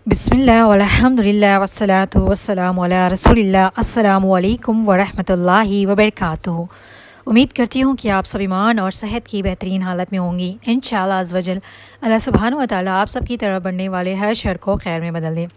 बिस्मिल्लाह वल्हम्दुलिल्लाह वस्सलातु वस्सलामु अला रसूलिल्लाह अस्सलामु अलैकुम वरहमतुल्लाहि वबरकातुहू। उम्मीद करती हूँ कि आप सब ईमान और सेहत की बेहतरीन हालत में होंगी। इंशाअल्लाह अज़्ज़ वजल अल्लाह सुब्हानहू व तआला आप सब की तरफ बढ़ने वाले हर शर को खैर में बदल दे।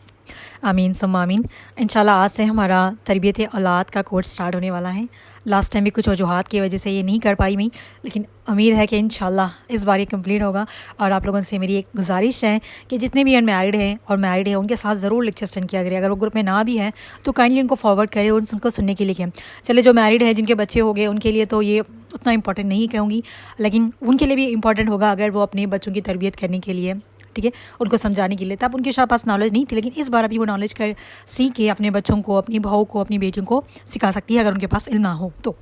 आमीन सुम्मा आमीन। इंशाल्लाह आज से हमारा तरबियत औलाद का कोर्स स्टार्ट होने वाला है। लास्ट टाइम भी कुछ वजूहात की वजह से ये नहीं कर पाई मैं, लेकिन उम्मीद है कि इंशाल्लाह इस बार ये कंप्लीट होगा। और आप लोगों से मेरी एक गुजारिश है कि जितने भी अनमैरिड हैं और मैरिड हैं उनके साथ ज़रूर लेक्चर सेंड किया करें। अगर वो ग्रुप में ना भी हैं तो काइंडली उनको फॉरवर्ड करें और उनको सुनने के लिए कहें। चले जो मैरिड हैं जिनके बच्चे हो गए उनके लिए तो ये उतना इंपॉर्टेंट नहीं कहूँगी, लेकिन उनके लिए भी इंपॉर्टेंट होगा अगर वो अपने बच्चों की तरबियत करने के लिए, ठीक है, उनको समझाने के लिए। तब उनके पास नॉलेज नहीं थी, लेकिन इस बार अभी वो नॉलेज कर सीख के अपने बच्चों को, अपनी बहू को, अपनी बेटियों को सिखा सकती है अगर उनके पास इल्म ना हो तो।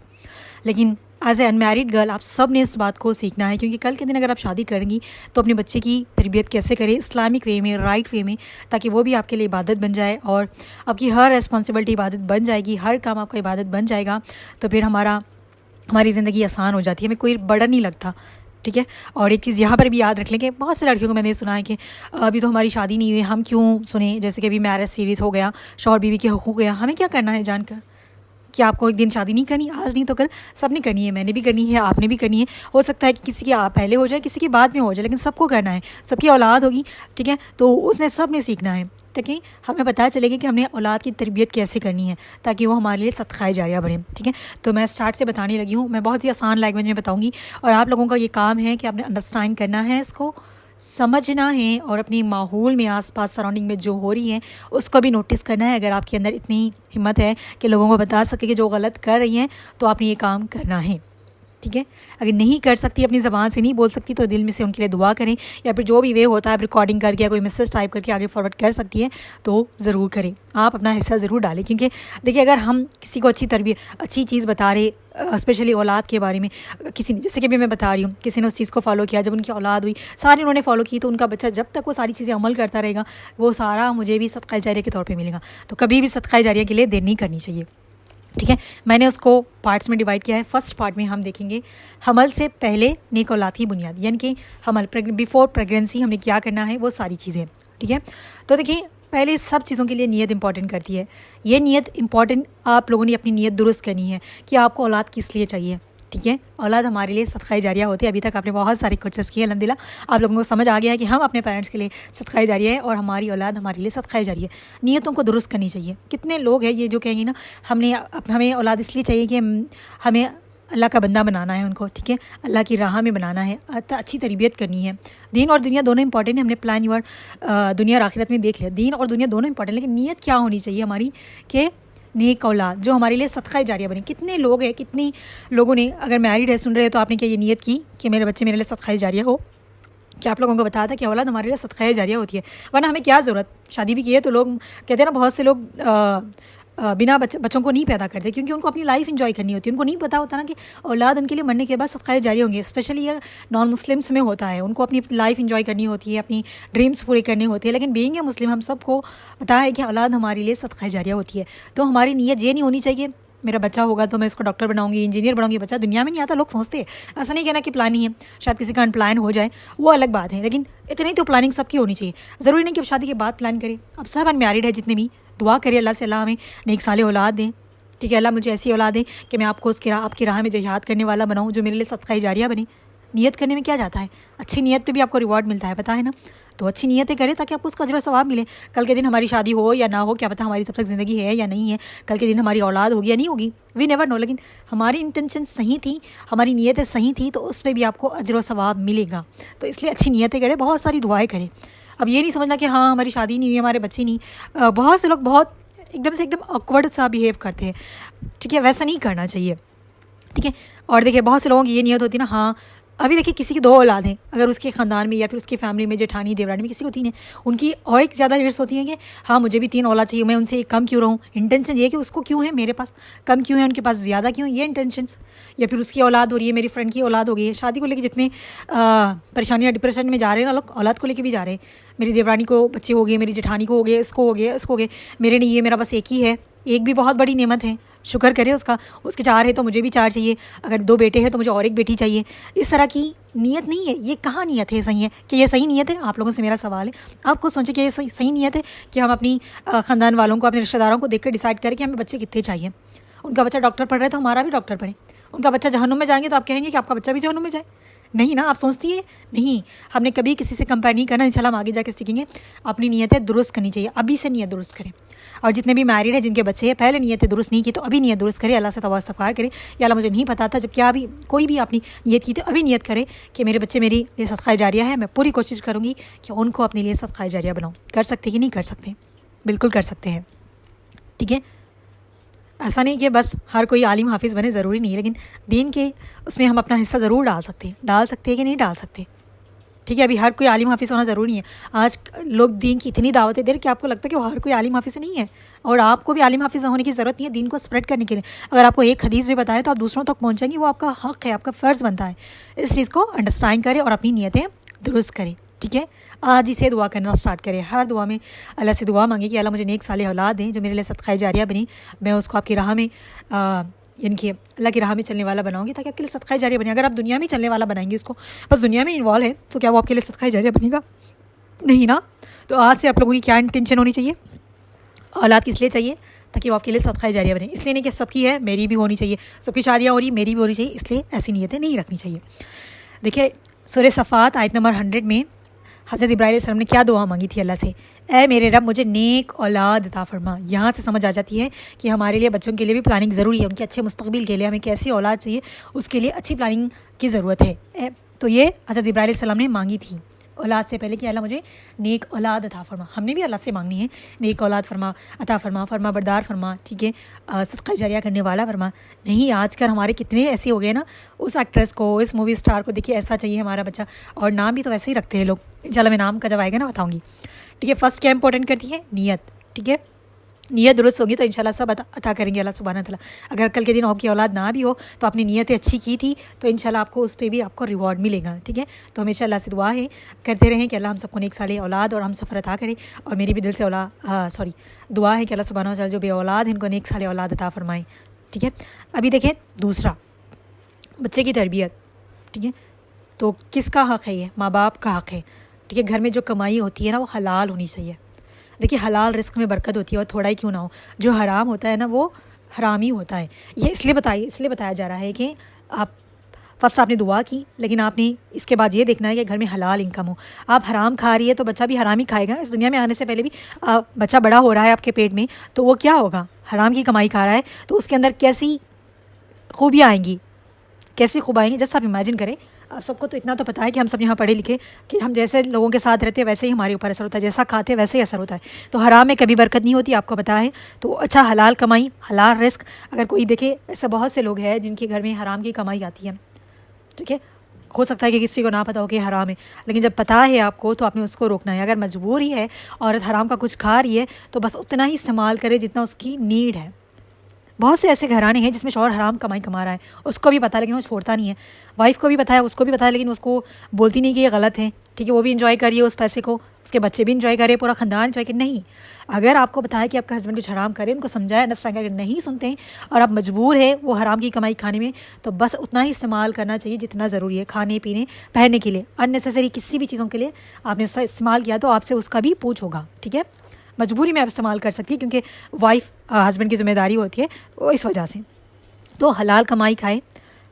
लेकिन एज ए अनमैरिड गर्ल आप सब ने इस बात को सीखना है, क्योंकि कल के दिन अगर आप शादी करेंगी तो अपने बच्चे की तरबियत कैसे करें इस्लामिक वे में, राइट वे में, ताकि वो भी आपके लिए इबादत बन जाए और आपकी हर रिस्पॉन्सिबिलिटी इबादत बन जाएगी, हर काम आपका इबादत बन जाएगा। तो फिर हमारी ज़िंदगी आसान हो जाती है, हमें कोई बर्डन नहीं लगता, ठीक है। और एक चीज़ यहाँ पर भी याद रख लें कि बहुत से लड़कियों को मैंने सुना है कि अभी तो हमारी शादी नहीं हुई, हम क्यों सुने, जैसे कि अभी मैरिज सीरीज़ हो गया, शौहर बीवी के हुकूक गया, हमें क्या करना है जानकर कि आपको एक दिन शादी नहीं करनी, आज नहीं तो कल सबने करनी है, मैंने भी करनी है, आपने भी करनी है। हो सकता है कि किसी की आप पहले हो जाए, किसी की बाद में हो जाए, लेकिन सबको करना है, सबकी औलाद होगी, ठीक है। तो उसने सब ने सीखना है ताकि हमें पता चलेगा कि हमने औलाद की तरबियत कैसे करनी है ताकि वो हमारे लिए सदक़ाए जारिया बने, ठीक है। तो मैं स्टार्ट से बताने लगी हूँ, मैं बहुत ही आसान लैंग्वेज में बताऊँगी और आप लोगों का ये काम है कि आपने अंडरस्टैंड करना है, इसको समझना है और अपनी माहौल में, आसपास सराउंडिंग में जो हो रही है उसको भी नोटिस करना है। अगर आपके अंदर इतनी हिम्मत है कि लोगों को बता सके कि जो गलत कर रही हैं तो आपने ये काम करना है, ठीक है। अगर नहीं कर सकती, अपनी ज़बान से नहीं बोल सकती, तो दिल में से उनके लिए दुआ करें, या फिर जो भी वे होता है रिकॉर्डिंग करके या कोई मैसेज टाइप करके आगे फॉरवर्ड कर सकती है तो ज़रूर करें। आप अपना हिस्सा ज़रूर डालें, क्योंकि देखिए अगर हम किसी को अच्छी चीज़ बता रहे, स्पेशली औलाद के बारे में, किसी ने, जैसे कि भी मैं बता रही हूँ, किसी ने उस चीज़ को फॉलो किया, जब उनकी औलाद हुई, सारी उन्होंने फॉलो की, तो उनका बच्चा जब तक वो सारी चीज़ें अमल करता रहेगा वो सारा मुझे भी सदक़ा जारिया के तौर पर मिलेगा। तो कभी भी सदक़ा जारिया के लिए देर नहीं करनी चाहिए, ठीक है। मैंने उसको पार्ट्स में डिवाइड किया है। फर्स्ट पार्ट में हम देखेंगे हमल से पहले नेक औलाद की बुनियाद, यानी कि हमल बिफोर प्रेगनेंसी हमें क्या करना है, वो सारी चीज़ें, ठीक है। तो देखिए पहले सब चीज़ों के लिए नीयत इंपॉर्टेंट करती है। ये नीयत इंपॉर्टेंट, आप लोगों ने अपनी नीयत दुरुस्त करनी है कि आपको औलाद किस लिए चाहिए, ठीक है। औलाद हमारे लिए सदक़ा जारिया होती है। अभी तक आपने बहुत सारे कोर्सेस किए, अल्हम्दुलिल्लाह आप लोगों को समझ आ गया है कि हम अपने पेरेंट्स के लिए सदक़ा जारिया है और हमारी औलाद हमारे लिए सदक़ा जारिया है। नीयतों को दुरुस्त करनी चाहिए। कितने लोग हैं ये जो कहेंगे ना हमें औलाद इसलिए चाहिए कि हमें अल्लाह का बंदा बनाना है उनको, ठीक है, अल्लाह की राह में बनाना है, अच्छी तरबियत करनी है। दीन और दुनिया दोनों इंपॉर्टेंट है, हमने प्लान योर दुनिया और आखिरत में देख लिया, दीन और दुनिया दोनों इंपॉर्टेंट, लेकिन नीयत क्या होनी चाहिए हमारी कि नेक औलाद जो हमारे लिए सदक़ा जारिया बने। कितने लोग हैं, कितनी लोगों ने, अगर मैरिड है सुन रहे हो तो आपने क्या ये नीयत की कि मेरे बच्चे मेरे लिए सदक़ा जारिया हो? क्या आप लोगों को बताया था कि औलाद हमारे लिए सदक़ा जारिया होती है? वरना हमें क्या ज़रूरत, शादी भी की है तो लोग कहते हैं ना, बहुत से लोग बिना बच्चों को नहीं पैदा करते क्योंकि उनको अपनी लाइफ एंजॉय करनी होती है। उनको नहीं पता होता ना कि औलाद उनके लिए मरने के बाद सदक़ा जारी होंगे। स्पेशली ये नॉन मुस्लिम्स में होता है, उनको अपनी लाइफ एंजॉय करनी होती है, अपनी ड्रीम्स पूरे करने होते हैं। लेकिन बीइंग ए मुस्लिम हम सबको पता है कि औलाद हमारे लिए सदक़ा जारिया होती है। तो हमारी नीयत ये नहीं होनी चाहिए मेरा बच्चा होगा तो मैं इसको डॉक्टर बनाऊंगी, इंजीनियर बनाऊंगी। बच्चा दुनिया में नहीं आता, लोग सोचते हैं, ऐसा नहीं कहना कि प्लानिंग है, शायद किसी का अनप्लान हो जाए, वो अलग बात है, लेकिन इतनी तो प्लानिंग सबकी होनी चाहिए। ज़रूरी नहीं कि शादी के बाद प्लान करें। अब सब अनमैरिड है जितने भी, दुआ करिए अल्लाह से, अल्लाह हमें नेक साले औलाद दें, ठीक है। अल्लाह मुझे ऐसी औलाद दें कि मैं आपको आपकी राह में जिहाद करने वाला बनाऊँ, जो मेरे लिए सदक़ा जारिया बने। नियत करने में क्या जाता है, अच्छी नियत पे भी आपको रिवॉर्ड मिलता है, पता है ना। तो अच्छी नियतें करें ताकि आपको उसका अजर और सवाब मिले। कल के दिन हमारी शादी हो या ना हो, क्या पता हमारी तब तक ज़िंदगी है या नहीं है, कल के दिन हमारी औलाद होगी या नहीं होगी, वी नेवर नो। लेकिन हमारी इंटेंशन सही थी, हमारी नीयतें सही थी, तो उस पर भी आपको अजर और सवाब मिलेगा। तो इसलिए अच्छी नियतें करें, बहुत सारी दुआएँ करें। अब ये नहीं समझना कि हाँ हमारी शादी नहीं हुई, हमारे बच्चे नहीं। बहुत से लोग बहुत एकदम ऑकवर्ड सा बिहेव करते हैं, ठीक है, वैसा नहीं करना चाहिए, ठीक है। और देखिए बहुत से लोगों की ये नियत होती है ना, हाँ अभी देखिए किसी की 2 औलाद हैं, अगर उसके ख़ानदान में या फिर उसकी फैमिली में, जेठानी देवरानी में किसी को 3 है, उनकी और एक ज़्यादा हिर्स होती है कि हाँ मुझे भी 3 औलाद चाहिए, मैं उनसे एक कम क्यों रहूँ। इंटेंशन ये है कि उसको क्यों है मेरे पास कम क्यों है, उनके पास ज़्यादा क्यों, ये इंटेंशंस। या फिर उसकी औलाद हो रही है, मेरी फ्रेंड की औलाद हो गई है। शादी को लेकर जितने परेशानियाँ डिप्रेशन में जा रहे हैं ना लोग, औलाद को लेकर भी जा रहे हैं। मेरी देवरानी को बच्चे हो गए, मेरी जेठानी को हो गए, इसको हो गया, इसको हो गए, मेरे नहीं, ये मेरा बस एक ही है। एक भी बहुत बड़ी नेमत है, शुक्र करे उसका, उसके 4 है तो मुझे भी 4 चाहिए, अगर 2 बेटे हैं तो मुझे और 1 बेटी चाहिए। इस तरह की नीयत नहीं है। ये कहाँ नीयत है सही है कि ये सही नीयत है? आप लोगों से मेरा सवाल है, आप खुद सोचें कि ये सही नीयत है कि हम अपनी ख़ानदान वालों को, अपने रिश्तेदारों को देख कर डिसाइड करें कि हमें बच्चे कितने चाहिए। उनका बच्चा डॉक्टर पढ़ रहा है तो हमारा भी डॉक्टर पढ़े, उनका बच्चा जहन्नुम में जाएंगे तो आप कहेंगे कि आपका बच्चा भी जहन्नुम में जाए? नहीं ना, आप सोचती हैं नहीं। हमने कभी किसी से कंपेयर नहीं करना, इंशाल्लाह हम आगे जाके सीखेंगे। अपनी नीयतें दुरुस्त करनी चाहिए, अभी से नीयत दुरुस्त करें। और जितने भी मैरिड हैं जिनके बच्चे हैं, पहले नीयतें दुरुस्त नहीं की तो अभी नीयत दुरुस्त करें, अल्लाह से तौबा इस्तग़फ़ार करें, या अल्लाह मुझे नहीं पता था, जब क्या भी कोई भी अपनी नीयत की तो अभी नीयत करें कि मेरे बच्चे मेरे लिए सदक़ा जारिया है। मैं पूरी कोशिश करूँगी कि उनको अपने लिए सदक़ा जारिया बनाऊँ। कर सकते कि नहीं कर सकते? बिल्कुल कर सकते हैं, ठीक है। ऐसा नहीं कि बस हर कोई आलिम हाफिज़ बने, ज़रूरी नहीं है, लेकिन दीन के उसमें हम अपना हिस्सा ज़रूर डाल सकते हैं कि नहीं डाल सकते, ठीक है। अभी हर कोई आलिम हाफिज़ होना ज़रूरी है। आज लोग दीन की इतनी दावतें दे रहे कि आपको लगता है कि वो हर कोई आलिम हाफिज़ नहीं है, और आपको भी आलिम हाफिज़ होने की ज़रूरत नहीं है दीन को स्प्रेड करने के लिए। अगर आपको एक हदीस भी बताए तो आप दूसरों तक पहुँचाएंगे, वो आपका हक़ है, आपका फ़र्ज़ बनता है। इस चीज़ को अंडरस्टैंड करें और अपनी नीयतें दुरुस्त करें, ठीक है। आज ही से दुआ करना स्टार्ट करें, हर दुआ में अल्लाह से दुआ मांगे कि अल्लाह मुझे नेक साले औलाद दें जो मेरे लिए सदक़ा जारिया बनी, मैं उसको आपकी राह में यानी कि अल्लाह की राह में चलने वाला बनाऊंगी, ताकि आपके लिए सदक़ा जारिया बने। अगर आप दुनिया में चलने वाला बनाएंगे उसको, बस दुनिया में इन्वॉल्व है, तो क्या वो आपके लिए सदक़ा जारिया बनेगा? नहीं ना। तो आज से आप लोगों की क्या इंटेंशन होनी चाहिए? औलाद किस लिए चाहिए? ताकि वो आपके लिए सदक़ा जारिया बने। इसलिए नहीं कि सबकी है मेरी भी होनी चाहिए, सबकी शादियाँ हो रही मेरी भी होनी चाहिए, इसलिए ऐसी नीयतें नहीं रखनी चाहिए। देखिए सूरह सफ़ात आयत नंबर 100 में हज़रत इब्राहीम अलैहिस्सलाम ने क्या दुआ मांगी थी अल्लाह से? ऐ मेरे रब मुझे नेक औलाद अता फरमा। यहाँ से समझ आ जाती है कि हमारे लिए बच्चों के लिए भी प्लानिंग ज़रूरी है, उनके अच्छे मुस्तक़बिल के लिए हमें कैसी औलाद चाहिए, उसके लिए अच्छी प्लानिंग की ज़रूरत है। तो ये हज़रत इब्राहीम अलैहिस्सलाम ने मांगी थी औलाद से पहले कि अल्लाह मुझे नेक औलाद अता फरमा। हमने भी अल्लाह से मांगनी है, नेक औलाद फरमा, अता फरमा, फरमा बरदार फरमा, ठीक है, सदक़ा जारिया करने वाला फरमा। नहीं, आजकल हमारे कितने ऐसे हो गए ना, उस एक्ट्रेस को, इस मूवी स्टार को देखिए ऐसा चाहिए हमारा बच्चा, और नाम भी तो वैसे ही रखते हैं लोग। इंशाल्लाह मैं नाम का जब आएगा ना बताऊँगी, ठीक है। फर्स्ट क्या इंपॉर्टेंट करती है? नीयत, ठीक है। नीयत दुरुस्त होगी तो इंशाल्लाह सब अता करेंगे अल्लाह सुब्हानहू तआला। अगर कल के दिन आपकी औलाद ना भी हो तो अपनी नीयतें अच्छी की थी तो इंशाल्लाह आपको उस पर भी आपको रिवॉर्ड मिलेगा, ठीक है। तो हमेशा अल्लाह से दुआ है करते रहें कि अल्लाह हम सबको नेक साले औलाद और हम सफ़र अता करें। और मेरी भी दिल से दुआ है कि अल्लाह सुब्हानहू तआला जो बे औलाद हैं इनको नेक साले औलाद अता फरमाएँ, ठीक है। अभी देखें दूसरा, बच्चे की तरबियत, ठीक है। तो किसका हक़ है? ये माँ बाप का हक़ है, ठीक है। घर में जो कमाई होती है ना वो हलाल होनी चाहिए। देखिए हलाल रिस्क में बरकत होती है, और थोड़ा ही क्यों ना हो। जो हराम होता है ना वो हराम ही होता है। ये इसलिए बताया जा रहा है कि आप फर्स्ट आपने दुआ की, लेकिन आपने इसके बाद ये देखना है कि घर में हलाल इनकम हो। आप हराम खा रही है तो बच्चा भी हराम ही खाएगा। इस दुनिया में आने से पहले भी बच्चा बड़ा हो रहा है आपके पेट में, तो वो क्या होगा? हराम की कमाई खा रहा है, तो उसके अंदर कैसी खूबियाँ आएंगी, कैसी खूब आएंगी? जस्ट आप इमेजिन करें। आप सबको तो इतना तो पता है कि हम सब यहाँ पढ़े लिखे कि हम जैसे लोगों के साथ रहते हैं वैसे ही हमारे ऊपर असर होता है, जैसा खाते हैं वैसे ही असर होता है। तो हराम में कभी बरकत नहीं होती, आपको पता है। तो अच्छा हलाल कमाई, हलाल रिस्क। अगर कोई देखे, ऐसे बहुत से लोग हैं जिनके घर में हराम की कमाई आती है, ठीक है। हो सकता है कि किसी को ना पता हो कि हराम है, लेकिन जब पता है आपको तो आपने उसको रोकना है। अगर मजबूरी है, औरत हराम का कुछ खा रही है, तो बस उतना ही इस्तेमाल करे जितना उसकी नीड है। बहुत से ऐसे घराने हैं जिसमें शौहर हराम कमाई कमा रहा है, उसको भी पता है लेकिन वो छोड़ता नहीं है। वाइफ को भी पता है, उसको भी पता है, लेकिन उसको बोलती नहीं कि ये गलत है, ठीक है। वो भी इंजॉय करिए उस पैसे को, उसके बच्चे भी इंजॉय करें, पूरा ख़ानदान इंजॉय करे। नहीं, अगर आपको पता है कि आपका हस्बैंड कुछ हराम करे, उनको समझाए, अंडरस्टैंड करके नहीं सुनते हैं और आप मजबूर है वो हराम की कमाई खाने में, तो बस उतना ही इस्तेमाल करना चाहिए जितना ज़रूरी है, खाने पीने पहनने के लिए। अननेसेसरी किसी भी चीज़ों के लिए आपने इस्तेमाल किया तो आपसे उसका भी पूछ होगा, ठीक है। मजबूरी में आप इस्तेमाल कर सकती है, क्योंकि वाइफ हस्बैंड की जिम्मेदारी होती है, वो इस वजह से। तो हलाल कमाई खाएं,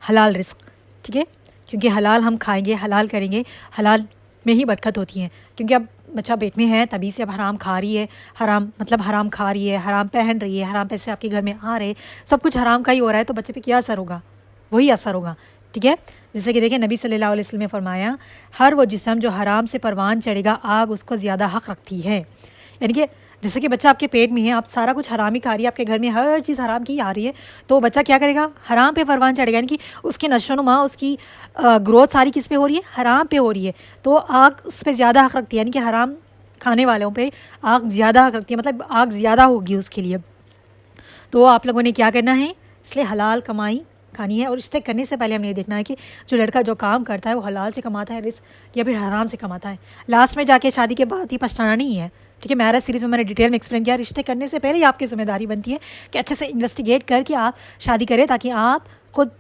हलाल रिस्क, ठीक है। क्योंकि हलाल हम खाएंगे, हलाल करेंगे, हलाल में ही बरकत होती है। क्योंकि अब बच्चा पेट में है तभी से अब हराम खा रही है, हराम मतलब हराम खा रही है, हराम पहन रही है, हराम पैसे आपके घर में आ रहे, सब कुछ हराम का ही हो रहा है, तो बच्चे पे क्या असर होगा? वही असर होगा, ठीक है। जैसे कि देखिए नबी सल्लल्लाहु अलैहि वसल्लम ने फरमाया, हर वो जिस्म जो हराम से परवान चढ़ेगा आग उसको ज़्यादा हक़ रखती है। यानी कि जैसे कि बच्चा आपके पेट में है, आप सारा कुछ हराम ही खा रही है, आपके घर में हर चीज़ हराम की आ रही है, तो बच्चा क्या करेगा? हराम पे परवान चढ़ेगा। यानी कि उसकी नशोनुमा, उसकी ग्रोथ सारी किस पे हो रही है? हराम पे हो रही है। तो आग उस पर ज़्यादा हक़ रखती है, यानी कि हराम खाने वालों पे आग ज़्यादा हक़ रखती है, मतलब आग ज़्यादा होगी उसके लिए। तो आप लोगों ने क्या करना है? इसलिए हलाल कमाई खानी है, और रिश्ते करने से पहले हमें ये देखना है कि जो लड़का जो काम करता है वो हलाल से कमाता है रिस्क, या फिर हराम से कमाता है। लास्ट में जाके शादी के बाद ही पछताना नहीं है, ठीक है, मैरिज सीरीज़ में मैंने डिटेल में एक्सप्लेन किया, रिश्ते करने से पहले ही आपकी जिम्मेदारी बनती है कि अच्छे से इन्वेस्टिगेट करके आप शादी करें, ताकि आप खुद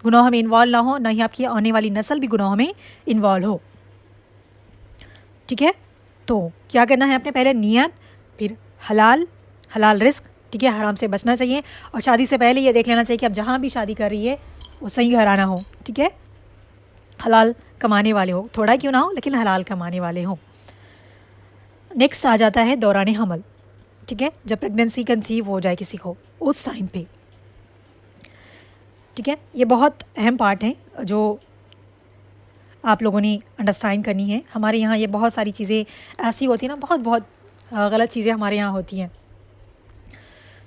गुनाह में इन्वॉल्व ना हो, ना ही आपकी आने वाली नस्ल भी गुनाह में इन्वॉल्व हो। ठीक है, तो क्या करना है आपने, पहले नियत, फिर हलाल रिस्क, ठीक है, हराम से बचना चाहिए। और शादी से पहले ये देख लेना चाहिए कि आप जहाँ भी शादी कर रही है वो सही घराना हो, ठीक है, हलाल कमाने वाले हो, थोड़ा क्यों ना हो लेकिन हलाल कमाने वाले हो। नेक्स्ट आ जाता है दौरान हमल, ठीक है, जब प्रेगनेंसी कंसीव हो जाए किसी को उस टाइम पे, ठीक है, ये बहुत अहम पार्ट है जो आप लोगों ने अंडरस्टैंड करनी है। हमारे यहाँ ये बहुत सारी चीज़ें ऐसी होती हैं ना, बहुत गलत चीज़ें हमारे यहाँ होती हैं,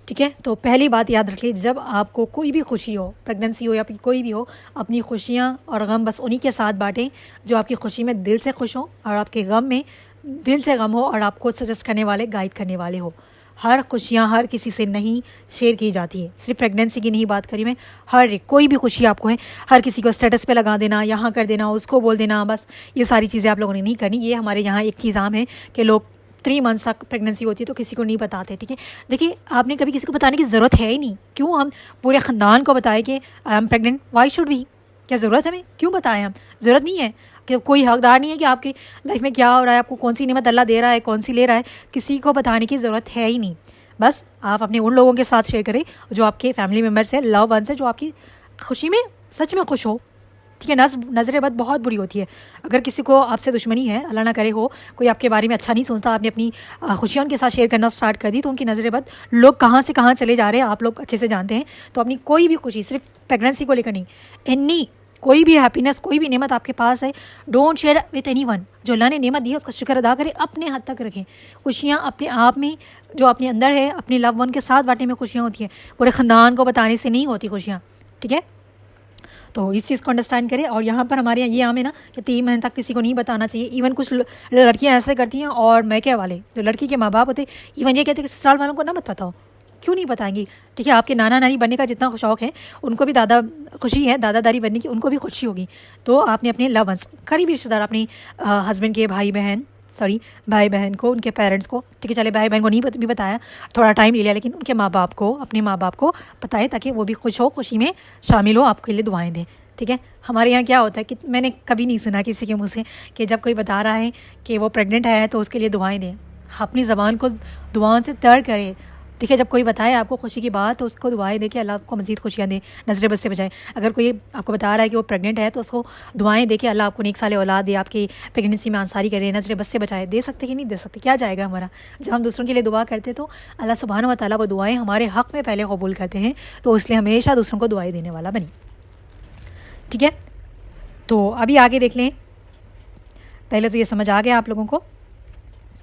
ठीक है। तो पहली बात याद रखिए, जब आपको कोई भी खुशी हो, प्रेगनेंसी हो या कोई भी हो, अपनी खुशियाँ और गम बस उन्हीं के साथ बांटें जो आपकी खुशी में दिल से खुश हो और आपके गम में दिल से गम हो और आपको सजेस्ट करने वाले, गाइड करने वाले हो। हर खुशियाँ हर किसी से नहीं शेयर की जाती है, सिर्फ प्रेगनेंसी की नहीं बात करी मैं, हर कोई भी खुशी आपको है, हर किसी को स्टेटस पे लगा देना, यहाँ कर देना, उसको बोल देना, बस ये सारी चीज़ें आप लोगों ने नहीं करनी। ये हमारे यहाँ एक चीज़ आम है कि लोग 3 मंथ्स तक प्रेगनेंसी होती है तो किसी को नहीं बताते, ठीक है। देखिए, आपने कभी किसी को बताने की ज़रूरत है ही नहीं, क्यों हम पूरे ख़ानदान को बताएं कि I am pregnant, why should we, क्या ज़रूरत है, हमें क्यों बताएं, हम ज़रूरत नहीं है, कि कोई हकदार नहीं है कि आपकी लाइफ में क्या हो रहा है, आपको कौन सी नेमत अल्लाह दे रहा है, कौन सी ले रहा है, किसी को बताने की ज़रूरत है ही नहीं। बस आप अपने उन लोगों के साथ शेयर करें जो आपके फैमिली मेम्बर्स है, लव वंस है, जो आपकी खुशी में सच में खुश हो, ठीक है। नज़र बद बहुत बुरी होती है। अगर किसी को आपसे दुश्मनी है, अल्लाह ना करे हो, कोई आपके बारे में अच्छा नहीं सोचता, आपने अपनी खुशियाँ उनके साथ शेयर करना स्टार्ट कर दी, तो उनकी नज़र बद लोग कहाँ से कहाँ चले जा रहे हैं आप लोग अच्छे से जानते हैं। तो अपनी कोई भी खुशी, सिर्फ प्रेगनेंसी को लेकर नहीं, एनी कोई भी हैप्पीनेस, कोई भी नेमत आपके पास है, डोंट शेयर विथ एनीवन। जो अल्लाह ने नेमत दी है उसका शुक्र अदा करें, अपने हद तक रखें। खुशियाँ अपने आप में जो अपने अंदर है, अपने लव वन के साथ बांटने में खुशियाँ होती हैं, पूरे ख़ानदान को बताने से नहीं होती खुशियाँ, ठीक है। तो इस चीज़ को अंडरस्टैंड करें। और यहाँ पर हमारे यहाँ ये आम है ना कि 3 महीने तक किसी को नहीं बताना चाहिए। इवन कुछ लड़कियाँ ऐसे करती हैं, और मैके वाले जो लड़की के माँ बाप होते हैं इवन ये कहते हैं कि ससुराल वालों को ना मत बताओ। क्यों नहीं बताएंगी, ठीक है, आपके नाना नानी बनने का जितना शौक़ है उनको भी दादा खुशी है, दादा दादी बनने की उनको भी खुशी होगी। तो आपने अपने लव वंस, करीबी रिश्तेदार, अपने हस्बैंड के भाई बहन को, उनके पेरेंट्स को, ठीक है, चले भाई बहन को नहीं भी बताया, थोड़ा टाइम ले लिया, लेकिन उनके माँ बाप को, अपने माँ बाप को बताएं ताकि वो भी खुश हो, खुशी में शामिल हो, आपके लिए दुआएं दें, ठीक है। हमारे यहाँ क्या होता है कि मैंने कभी नहीं सुना किसी के मुँह से कि जब कोई बता रहा है कि वो प्रेग्नेंट है तो उसके लिए दुआएं दें। अपनी ज़बान को दुआओं से तर करें, ठीक है। जब कोई बताए आपको खुशी की बात तो उसको दुआएं दे कि अल्लाह आपको मज़ीद खुशियाँ दे, नज़र बद से बचाए। अगर कोई आपको बता रहा है कि वो प्रेग्नेंट है तो उसको दुआएं दे कि अल्लाह आपको नेक साले औलाद दे, आपकी प्रेगनेंसी में आंसारी करे, नज़र बद से बचाए। दे सकते कि नहीं दे सकते, क्या जाएगा हमारा। जब हम दूसरों के लिए दुआ करते तो अल्लाह सुब्हानहू व तआला वो दुआएं हमारे हक़ में पहले कबूल करते हैं, तो इसलिए हमेशा दूसरों को दुआएं देने वाला बनी, ठीक है। तो अभी आगे देख लें। पहले तो ये समझ आ गया आप लोगों को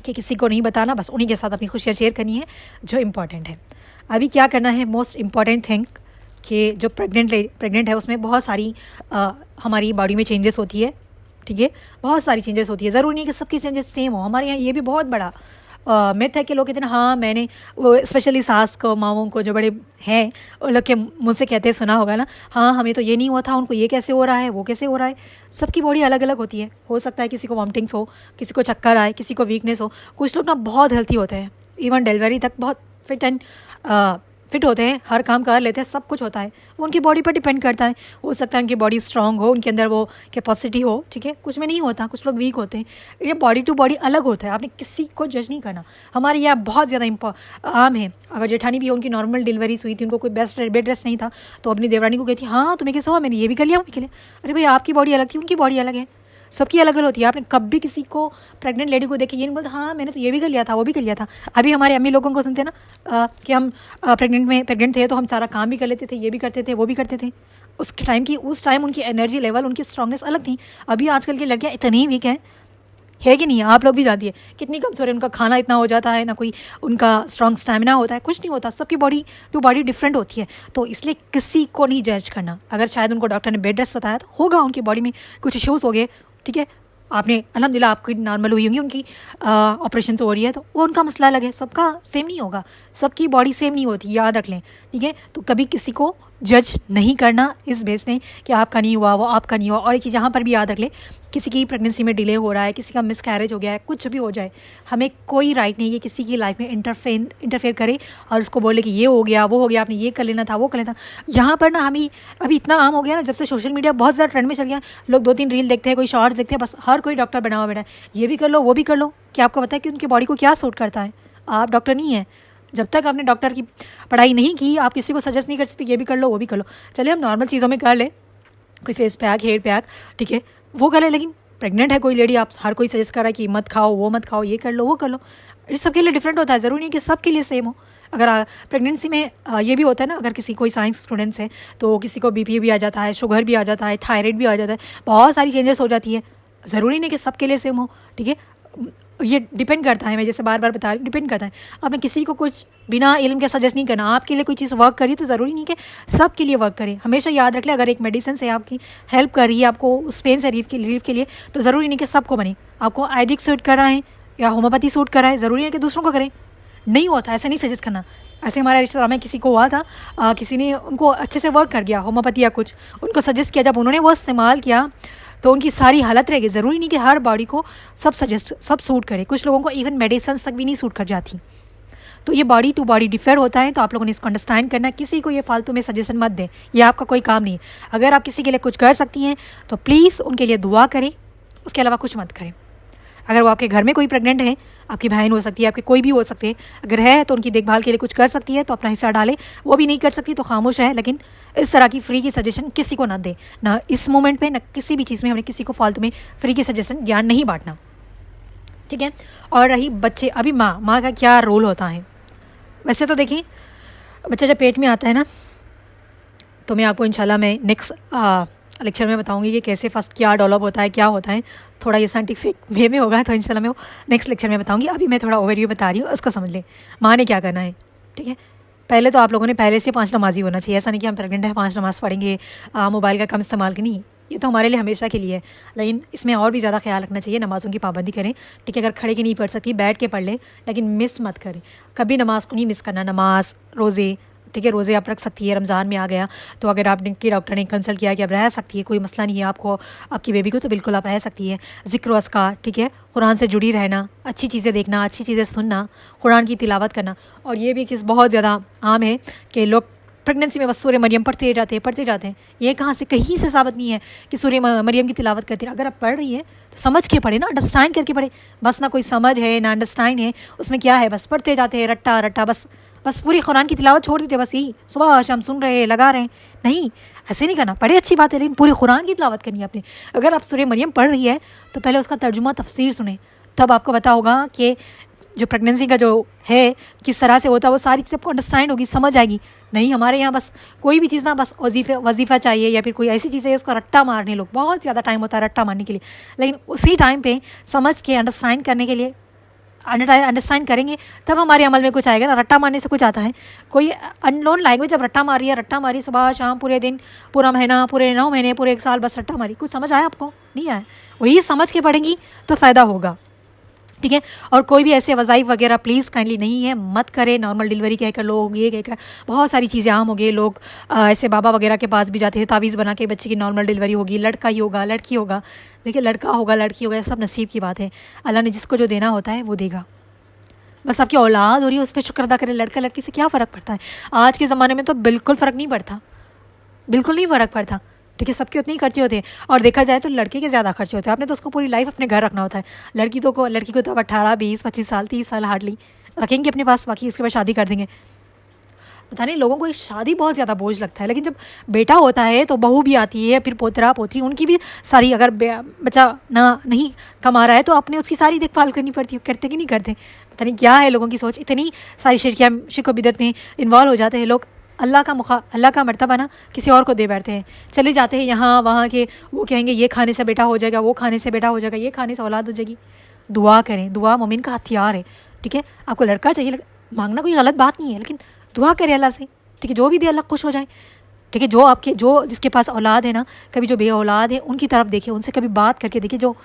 कि किसी को नहीं बताना, बस उन्हीं के साथ अपनी खुशियाँ शेयर करनी है जो इम्पॉर्टेंट है। अभी क्या करना है, मोस्ट इम्पॉर्टेंट थिंग कि जो प्रेग्नेंट है उसमें बहुत सारी हमारी बॉडी में चेंजेस होती है, ठीक है, बहुत सारी चेंजेस होती है। ज़रूरी नहीं है कि सबकी चेंजेस सेम हो। हमारे यहाँ ये भी बहुत बड़ा मिथ है कि लोग कहते हैं हाँ मैंने वो स्पेशली सास को, माओं को जो बड़े हैं उन लोग के मुझसे कहते सुना होगा ना, हाँ हमें तो ये नहीं हुआ था, उनको ये कैसे हो रहा है, वो कैसे हो रहा है। सबकी बॉडी अलग अलग होती है। हो सकता है किसी को वॉमिटिंग्स हो, किसी को चक्कर आए, किसी को वीकनेस हो। कुछ लोग ना बहुत हेल्थी होते हैं, इवन डिलीवरी तक बहुत फिट होते हैं, हर काम कर लेते हैं, सब कुछ होता है। वो उनकी बॉडी पर डिपेंड करता है। हो सकता है उनकी बॉडी स्ट्रांग हो, उनके अंदर वो कैपेसिटी हो, ठीक है। कुछ में नहीं होता, कुछ लोग वीक होते हैं। ये बॉडी टू बॉडी अलग होता है, आपने किसी को जज नहीं करना। हमारे यहाँ बहुत ज़्यादा आम है। अगर जेठानी भी है, उनकी नॉर्मल डिलीवरी हुई थी, उनको कोई बेड रेस्ट नहीं था, तो अपनी देवरानी को कहती हाँ तुम्हें कैसे हुआ, मैंने ये भी कर लिया, वो भी कर लिया। अरे भाई आपकी बॉडी अलग थी, उनकी बॉडी अलग है, सबकी अलग अलग होती है। आपने कभी किसी को प्रेग्नेंट लेडी को देखे ये नहीं बोलता हाँ मैंने तो ये भी कर लिया था, वो भी कर लिया था। अभी हमारे अम्मी लोगों को सुनते हैं ना कि हम प्रेग्नेंट थे तो हम सारा काम भी कर लेते थे, ये भी करते थे, वो भी करते थे। उस टाइम उनकी एनर्जी लेवल, उनकी स्ट्रांगनेस अलग थी। अभी आजकल की लड़कियाँ इतनी वीक हैं, है कि नहीं, आप लोग भी जानती है कितनी कमज़ोर है। उनका खाना इतना हो जाता है, ना कोई उनका स्ट्रॉन्ग स्टैमिना होता है, कुछ नहीं होता। सबकी बॉडी टू बॉडी डिफरेंट होती है। तो इसलिए किसी को नहीं जज करना। अगर शायद उनको डॉक्टर ने बेड रेस्ट बताया तो होगा उनकी बॉडी में कुछ इश्यूज़ हो गए, ठीक है। आपने अल्हम्दुलिल्लाह आपकी नॉर्मल हुई होंगी, उनकी ऑपरेशन हो रही है, तो वो उनका मसला अलग है। सबका सेम नहीं होगा, सबकी बॉडी सेम नहीं होती, याद रख लें, ठीक है। तो कभी किसी को जज नहीं करना इस बेस में कि आपका नहीं हुआ, वो आपका नहीं हुआ। और एक चीज़ यहाँ पर भी याद रख ले, किसी की प्रेगनेंसी में डिले हो रहा है, किसी का मिसकैरेज हो गया है, कुछ भी हो जाए, हमें कोई राइट नहीं है किसी की लाइफ में इंटरफेयर करे और उसको बोले कि ये हो गया, वो हो गया, आपने ये कर लेना था, वो कर लेना था। यहाँ पर ना हमें अभी इतना आम हो गया ना, जब से सोशल मीडिया बहुत ज़्यादा ट्रेंड में चल गया, लोग 2-3 रील देखते हैं, कोई शॉर्ट्स देखते हैं, बस हर कोई डॉक्टर बना हुआ बैठा है, ये भी कर लो, वो भी कर लो। क्या आपको पता है कि उनकी बॉडी को क्या सूट करता है? आप डॉक्टर नहीं है। जब तक आपने डॉक्टर की पढ़ाई नहीं की, आप किसी को सजेस्ट नहीं कर सकते ये भी कर लो, वो भी कर लो। चलिए हम नॉर्मल चीज़ों में कर ले, कोई फेस पैक, हेयर पैक, ठीक है, वो कर ले। लेकिन प्रेग्नेंट है कोई लेडी, आप हर कोई सजेस्ट कर रहा है कि मत खाओ, वो मत खाओ, ये कर लो, वो कर लो। इस सबके लिए डिफरेंट होता है, ज़रूरी नहीं कि सबके लिए सेम हो। अगर प्रेगनेंसी में ये भी होता है ना, अगर किसी कोई साइंस स्टूडेंट्स है तो किसी को बीपी भी आ जाता है, शुगर भी आ जाता है, थायराइड भी आ जाता है, बहुत सारी चेंजेस हो जाती है। ज़रूरी नहीं कि सबके लिए सेम हो, ठीक है। ये डिपेंड करता है, मैं जैसे बार बार बता रही हूँ, डिपेंड करता है। आपने किसी को कुछ बिना इल्म के सजेस्ट नहीं करना। आपके लिए कोई चीज़ वर्क करी तो ज़रूरी नहीं कि सबके लिए वर्क करे। हमेशा याद रख ले, अगर एक मेडिसिन से आपकी हेल्प कर रही है, आपको उस पेन से रिलीफ के लिए, तो ज़रूरी नहीं कि सबको बने। आपको आयुर्वेदिक सूट कर रहा है या होम्योपैथी सूट कर रहा है, ज़रूरी है कि दूसरों को करें। नहीं होता, ऐसा नहीं सजेस्ट करना। ऐसे हमारे रिश्तेदार में किसी को हुआ था, किसी ने उनको अच्छे से वर्क कर गया होम्योपैथी या कुछ, उनको सजेस्ट किया, जब उन्होंने वो इस्तेमाल किया तो उनकी सारी हालत रहेगी। ज़रूरी नहीं कि हर बॉडी को सब सूट करे। कुछ लोगों को इवन मेडिसिन तक भी नहीं सूट कर जाती। तो ये बॉडी टू बॉडी डिफर होता है, तो आप लोगों ने इसको अंडरस्टैंड करना है। किसी को ये फालतू में सजेशन मत दें, ये आपका कोई काम नहीं है। अगर आप किसी के लिए कुछ कर सकती हैं तो प्लीज़ उनके लिए दुआ करें, उसके अलावा कुछ मत करें। अगर वो आपके घर में कोई प्रेग्नेंट है, आपकी बहन हो सकती है, आपके कोई भी हो सकते हैं, अगर है तो उनकी देखभाल के लिए कुछ कर सकती है तो अपना हिस्सा डाले। वो भी नहीं कर सकती तो खामोश रहे, लेकिन इस तरह की फ्री की सजेशन किसी को ना दे, ना इस मोमेंट पे, ना किसी भी चीज़ में। हमने किसी को फालतू में फ्री की सजेशन ज्ञान नहीं बांटना, ठीक है। और रही बच्चे, अभी माँ का क्या रोल होता है? वैसे तो देखिए, बच्चा जब पेट में आता है ना, तो मैं आपको इंशाल्लाह मैं नेक्स्ट लेक्चर में बताऊंगी कि कैसे फर्स्ट क्या डेवलप होता है, क्या होता है। थोड़ा ये साइंटिफिक वे में होगा, तो इंशाल्लाह मैं वो नेक्स्ट लेक्चर में बताऊंगी। अभी मैं थोड़ा ओवरव्यू बता रही हूँ, उसको समझ लें माँ ने क्या करना है, ठीक है। पहले तो आप लोगों ने पहले से 5 नमाजी होना चाहिए। ऐसा नहीं कि हम प्रेग्नेंट हैं 5 नमाज़ पढ़ेंगे, मोबाइल का कम इस्तेमाल की नहीं, ये तो हमारे लिए हमेशा के लिए है। लेकिन इसमें और भी ज़्यादा ख्याल रखना चाहिए, नमाज़ों की पाबंदी करें, ठीक है। अगर खड़े के नहीं पढ़ सकती, बैठ के पढ़ लें, लेकिन मिस मत करें। कभी नमाज़ को नहीं मिस करना, नमाज, रोज़े, ठीक है। रोज़े आप रख सकती है, रमज़ान में आ गया तो अगर आपने कि डॉक्टर ने कंसल्ट किया कि आप रह सकती है, कोई मसला नहीं है आपको, आपकी बेबी को, तो बिल्कुल आप रह सकती है। ज़िक्र अस्कार, ठीक है, कुरान से जुड़ी रहना, अच्छी चीज़ें देखना, अच्छी चीज़ें सुनना, कुरान की तिलावत करना। और ये भी चीज़ बहुत ज़्यादा आम है कि लोग प्रेगनेंसी में बस सूरह मरियम पढ़ते जाते हैं। ये कहाँ से, कहीं से साबित नहीं है कि सूरह मरियम की तिलावत करती है। अगर आप पढ़ रही है तो समझ के पढ़े ना, अंडरस्टैंड करके पढ़े। बस ना कोई समझ है ना अंडरस्टैंड है, उसमें क्या है, बस पढ़ते जाते हैं रट्टा रट्टा, बस पूरी कुरान की तिलावत छोड़ देते, बस यही सुबह शाम सुन रहे हैं, लगा रहे हैं। नहीं, ऐसे नहीं करना। पढ़े अच्छी बात है, लेकिन पूरी कुरान की तिलावत करनी है आपने। अगर आप सूरह मरियम पढ़ रही है तो पहले उसका तर्जुमा तफसीर सुने, तब आपको पता होगा कि जो प्रेगनेंसी का जो है किस तरह से होता है, वो सारी चीज़ आपको अंडरस्टैंड होगी, समझ आएगी। नहीं, हमारे यहाँ बस कोई भी चीज़ ना, बस वजीफ़ा चाहिए या फिर कोई ऐसी चीज़ है उसको रट्टा मारने, लोग बहुत ज़्यादा टाइम होता है रट्टा मारने के लिए। लेकिन उसी टाइम पे समझ के अंडरस्टैंड करने के लिए अंडरस्टैंड करेंगे तब हमारे अमल में कुछ आएगा ना। रट्टा मारने से कुछ आता है? कोई अननोन लैंग्वेज जब रट्टा मारी सुबह शाम, पूरे दिन, पूरा महीना, पूरे 9 महीने, पूरे 1 साल, बस रट्टा मारी, कुछ समझ आया आपको? नहीं आया। वही समझ के पढ़ेंगी तो फ़ायदा होगा, ठीक है। और कोई भी ऐसे वज़ाइफ वगैरह प्लीज़ काइंडली नहीं है, मत करें। नॉर्मल डिलीवरी कहकर लोग ये कहकर बहुत सारी चीज़ें आम हो गई। लोग ऐसे बाबा वगैरह के पास भी जाते हैं, तावीज़ बना के बच्चे की नॉर्मल डिलीवरी होगी, लड़का ही होगा, लड़की होगा। देखिए, लड़का होगा, लड़की होगा, सब नसीब की बात है। अल्लाह ने जिसको जो देना होता है वो देगा। बस आपकी औलाद हो रही है, उस पर शुक्र अदा करें। लड़का लड़की से क्या फ़र्क पड़ता है? आज के ज़माने में तो बिल्कुल फ़र्क नहीं पड़ता, बिल्कुल नहीं फ़र्क पड़ता, ठीक है। सबके उतने ही खर्चे होते हैं, और देखा जाए तो लड़के के ज़्यादा खर्चे होते हैं। आपने तो उसको पूरी लाइफ अपने घर रखना होता है। लड़की को तो अब 18, 20, 25 साल, 30 साल हार्डली रखेंगे अपने पास, बाकी उसके बाद शादी कर देंगे। पता नहीं, लोगों को शादी बहुत ज़्यादा बोझ लगता है, लेकिन जब बेटा होता है तो बहू भी आती है, फिर पोतरा पोतरी, उनकी भी सारी, अगर बच्चा नहीं कमा रहा है तो अपने उसकी सारी देखभाल करनी पड़ती है। करते कि नहीं करते? पता नहीं क्या है लोगों की सोच, इतनी सारी शिरक बिदत में इन्वॉल्व हो जाते हैं लोग। अल्लाह का मर्तबा ना किसी और को दे बैठते हैं, चले जाते हैं यहाँ वहाँ के। वो कहेंगे ये खाने से बेटा हो जाएगा, वो खाने से बेटा हो जाएगा, ये खाने से औलाद हो जाएगी। दुआ करें, दुआ मोमिन का हथियार है, ठीक है। आपको लड़का चाहिए, मांगना कोई गलत बात नहीं है, लेकिन दुआ करें अल्लाह से, ठीक है। जो भी दे अल्लाह खुश हो जाए, ठीक है। जिसके पास औलाद है ना, कभी जो बे औलाद है उनकी तरफ देखिए, उनसे कभी बात करके देखिए। जो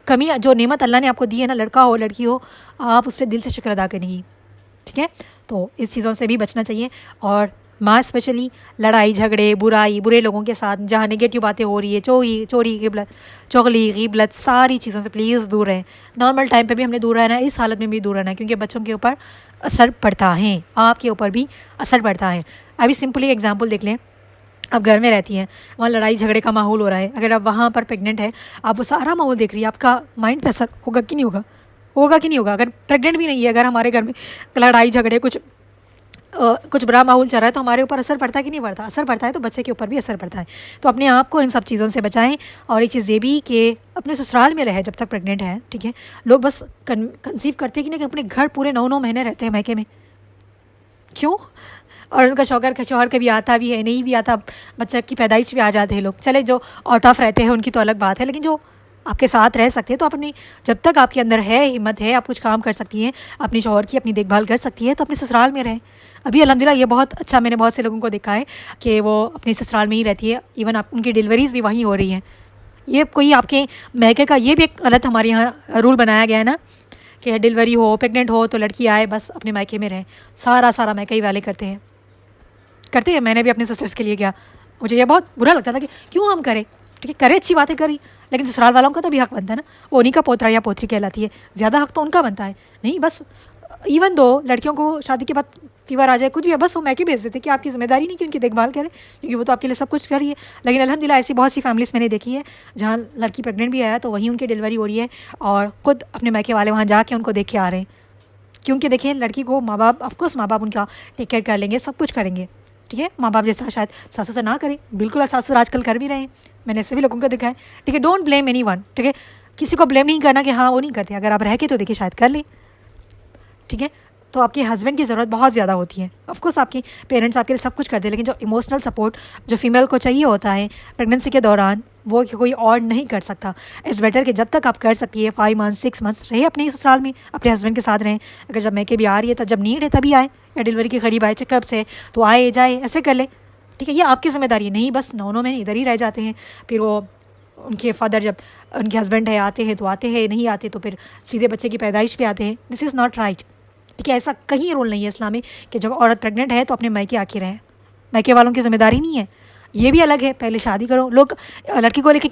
कमी, जो नेमत अल्लाह ने आपको दी है ना, लड़का हो लड़की हो, आप उस पर दिल से शुक्र अदा करेंगी, ठीक है। तो इस चीज़ों से भी बचना चाहिए। और माँ स्पेशली लड़ाई झगड़े बुराई बुरे लोगों के साथ जहाँ नेगेटिव बातें हो रही है, चोरी गिबलत चुगली गिबलत सारी चीज़ों से प्लीज़ दूर रहें। नॉर्मल टाइम पे भी हमने दूर रहना है, इस हालत में भी दूर रहना है, क्योंकि बच्चों के ऊपर असर पड़ता है, आपके ऊपर भी असर पड़ता है। अभी सिंपली एग्जाम्पल देख लें, आप घर में रहती हैं, वहाँ लड़ाई झगड़े का माहौल हो रहा है, अगर आप वहाँ पर प्रेग्नेंट है, आप वो सारा माहौल देख रही है, आपका माइंड पे असर होगा कि नहीं होगा? होगा कि नहीं होगा? अगर प्रेग्नेंट भी नहीं है, अगर हमारे घर में लड़ाई झगड़े कुछ बुरा माहौल चल रहा है, तो हमारे ऊपर असर पड़ता है कि नहीं पड़ता? असर पड़ता है, तो बच्चे के ऊपर भी असर पड़ता है। तो अपने आप को इन सब चीज़ों से बचाएं। और एक चीज़ ये भी कि अपने ससुराल में रहे जब तक प्रेग्नेंट है, ठीक है। लोग बस कंसीव करते कि नहीं कि अपने घर पूरे 9 महीने रहते हैं मायके में, क्यों? और उनका शौहर कभी आता भी है, नहीं भी आता, बच्चे की पैदाइश भी आ जाते हैं लोग। चले जो आउट ऑफ रहते हैं उनकी तो अलग बात है, लेकिन जो आपके साथ रह सकते हैं, तो अपनी जब तक आपके अंदर है हिम्मत है, आप कुछ काम कर सकती हैं, अपनी शौहर की अपनी देखभाल कर सकती है, तो अपने ससुराल में रहें। अभी अल्हम्दुलिल्लाह ये बहुत अच्छा, मैंने बहुत से लोगों को देखा है कि वो अपने ससुराल में ही रहती है, इवन आप उनकी डिलीवरीज़ भी वहीं हो रही हैं। ये कोई आपके मैके का ये भी एक गलत हमारे यहाँ रूल बनाया गया है ना, कि डिलीवरी हो, प्रेग्नेंट हो तो लड़की आए बस अपने मायके में रहें। सारा मायके ही वाले करते हैं। मैंने भी अपने सिस्टर्स के लिए किया, मुझे ये बहुत बुरा लगता था कि क्यों हम करें, ठीक है, करें अच्छी बातें करी, लेकिन ससुराल वालों का तो भी हक बनता है ना, वो उन्हीं का पोतरा या पोतरी कहलाती है, ज़्यादा हक तो उनका बनता है। नहीं बस इवन दो लड़कियों को शादी के बाद फीवर आ जाए, कुछ भी, बस वो मैके भेज देते कि आपकी जिम्मेदारी नहीं कि उनकी देखभाल करें, क्योंकि वो तो आपके लिए सब कुछ कर रही है। लेकिन अल्हम्दुलिल्लाह ऐसी बहुत सी फैमिलीज़ मैंने देखी है जहाँ लड़की प्रेग्नेंट भी आया तो वहीं उनकी डिलीवरी हो रही है, और खुद अपने मैके वाले वहाँ जाके उनको देख के आ रहे हैं। क्योंकि देखिए लड़की को माँ बाप, ऑफकोर्स माँ बाप उनका टेक केयर कर लेंगे, सब कुछ करेंगे, ठीक है। माँ बाप जैसा शायद सासू से ना करें, बिल्कुल सासू आजकल कर भी रहे हैं, मैंने ऐसे भी लोगों को देखा है, ठीक है। डोंट ब्लेम एनी वन, ठीक है, किसी को ब्लेम नहीं करना कि हाँ वो नहीं करते, अगर आप रह के तो देखिए शायद कर लें, ठीक है। तो आपके हस्बैंड की ज़रूरत बहुत ज़्यादा होती है, ऑफकोर्स आपके पेरेंट्स आपके लिए सब कुछ करते हैं, लेकिन जो इमोशनल सपोर्ट जो फीमेल को चाहिए होता है प्रेगनेंसी के दौरान, वो कोई और नहीं कर सकता। इट्स बेटर कि जब तक आप कर सकती है 5 मंथ्स 6 मंथ्स रहे अपने ससुराल में, अपने हस्बैंड के साथ रहें। अगर जब मैके भी आ रही है तो जब नीड है तभी आए, या डिलीवरी के करीब आए, चेकअप से तो आए जाए, ऐसे कर ले, ठीक है। ये आपकी जिम्मेदारी है, नहीं बस 9 महीने इधर ही रह जाते हैं, फिर वो उनके फादर जब उनके हस्बैंड है आते हैं तो आते हैं, नहीं आते तो फिर सीधे बच्चे की पैदाइश पे आते हैं। दिस इज़ नॉट राइट, ठीक है। ऐसा कहीं रूल नहीं है इस्लाम में कि जब औरत प्रेग्नेंट है तो अपने मायके आके रहें, मायके वालों की जिम्मेदारी नहीं है। ये भी अलग है, पहले शादी करो। लोग लड़की को लेके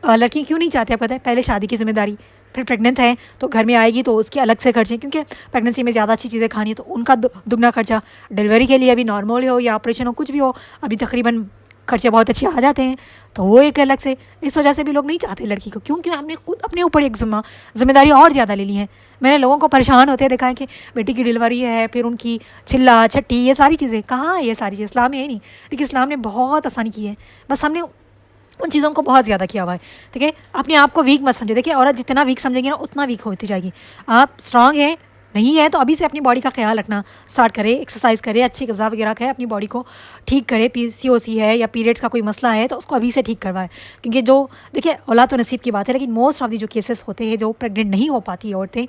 लड़की क्यों नहीं चाहते, आप पता है, पहले शादी की जिम्मेदारी, फिर प्रेग्नेंट है तो घर में आएगी तो उसके अलग से खर्चे, क्योंकि प्रेगनेंसी में ज़्यादा अच्छी चीज़ें खानी है तो उनका दुगना खर्चा। डिलीवरी के लिए अभी नॉर्मल हो या ऑपरेशन हो, कुछ भी हो, अभी तकरीबन खर्चे बहुत अच्छे आ जाते हैं, तो वो एक अलग से। इस वजह से भी लोग नहीं चाहते लड़की को, क्योंकि हमने खुद अपने ऊपर एक जिम्मेदारी और ज़्यादा ले ली है। मैंने लोगों को परेशान होते देखा है कि बेटी की डिलीवरी है, फिर उनकी चिल्ला छट्टी, ये सारी चीज़ें कहाँ है, ये सारी चीज़ इस्लाम में है नहीं, लेकिन इस्लाम ने बहुत आसानी की है, बस हमने उन चीज़ों को बहुत ज़्यादा किया हुआ है, ठीक है। अपने आप को वीक मत समझे, देखिए औरत जितना वीक समझेगी ना उतना वीक होती जाएगी। आप स्ट्रांग हैं नहीं है तो अभी से अपनी बॉडी का ख्याल रखना स्टार्ट करें, एक्सरसाइज करें, अच्छी ग़िज़ा वगैरह खाए, अपनी बॉडी को ठीक करें। PCOS है या पीरियड्स का कोई मसला है तो उसको अभी से ठीक करवाएं, क्योंकि जो देखिए औलाद तो नसीब की बात है, लेकिन मोस्ट ऑफ दी जो केसेस होते हैं जो प्रेग्नेंट नहीं हो पाती औरतें,